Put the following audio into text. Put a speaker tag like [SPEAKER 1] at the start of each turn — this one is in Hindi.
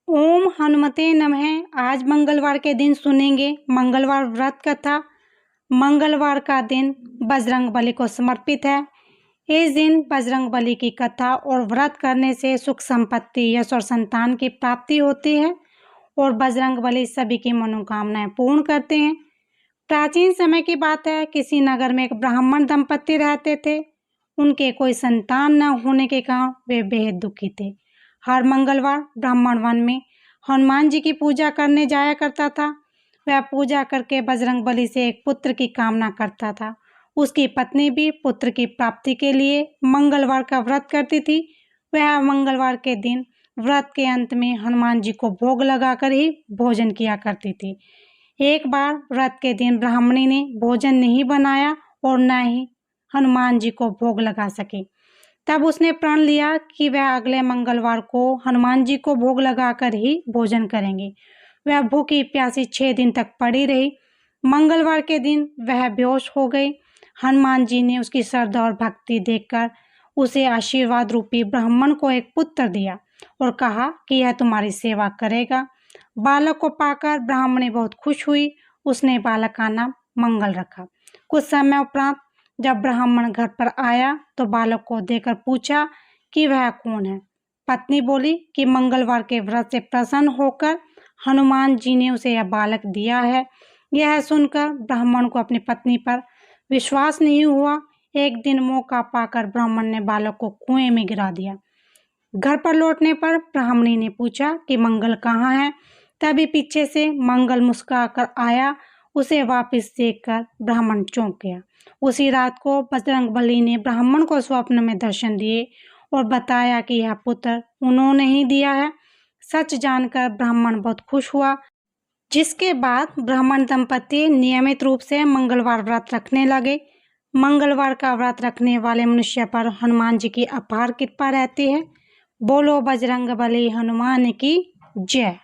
[SPEAKER 1] ओम हनुमते नमः। आज मंगलवार के दिन सुनेंगे मंगलवार व्रत कथा। मंगलवार का दिन बजरंगबली को समर्पित है। इस दिन बजरंगबली की कथा और व्रत करने से सुख संपत्ति, यश और संतान की प्राप्ति होती है और बजरंगबली सभी की मनोकामनाएं पूर्ण करते हैं। प्राचीन समय की बात है, किसी नगर में एक ब्राह्मण दंपति रहते थे। उनके कोई संतान न होने के कारण वे बेहद दुखी थे। हर मंगलवार ब्राह्मण वन में हनुमान जी की पूजा करने जाया करता था। वह पूजा करके बजरंगबली से एक पुत्र की कामना करता था। उसकी पत्नी भी पुत्र की प्राप्ति के लिए मंगलवार का व्रत करती थी। वह मंगलवार के दिन व्रत के अंत में हनुमान जी को भोग लगाकर ही भोजन किया करती थी। एक बार व्रत के दिन ब्राह्मणी ने भोजन नहीं बनाया और न ही हनुमान जी को भोग लगा सकी। तब उसने प्रण लिया कि वह अगले मंगलवार को हनुमान जी को भोग लगाकर ही भोजन करेंगी। वह भूखी प्यासी 6 दिन तक पड़ी रही। मंगलवार के दिन वह बेहोश हो गई। हनुमान जी ने उसकी श्रद्धा और भक्ति देखकर उसे आशीर्वाद रूपी ब्राह्मण को एक पुत्र दिया और कहा कि यह तुम्हारी सेवा करेगा। बालक को पाकर ब्राह्मणी बहुत खुश हुई। उसने बालक का नाम मंगल रखा। कुछ समय उपरांत जब ब्राह्मण घर पर आया तो बालक को देखकर पूछा कि वह कौन है। पत्नी बोली कि मंगलवार के व्रत से प्रसन्न होकर हनुमान जी ने उसे यह बालक दिया है। यह सुनकर ब्राह्मण को अपनी पत्नी पर विश्वास नहीं हुआ। एक दिन मौका पाकर ब्राह्मण ने बालक को कुएं में गिरा दिया। घर पर लौटने पर ब्राह्मणी ने पूछा कि मंगल कहाँ है। तभी पीछे से मंगल मुस्कुराकर आया। उसे वापस देखकर ब्राह्मण चौंक गया। उसी रात को बजरंगबली ने ब्राह्मण को स्वप्न में दर्शन दिए और बताया कि यह पुत्र उन्होंने ही दिया है। सच जानकर ब्राह्मण बहुत खुश हुआ, जिसके बाद ब्राह्मण दंपति नियमित रूप से मंगलवार व्रत रखने लगे। मंगलवार का व्रत रखने वाले मनुष्य पर हनुमान जी की अपार कृपा रहती है। बोलो बजरंगबली हनुमान की जय।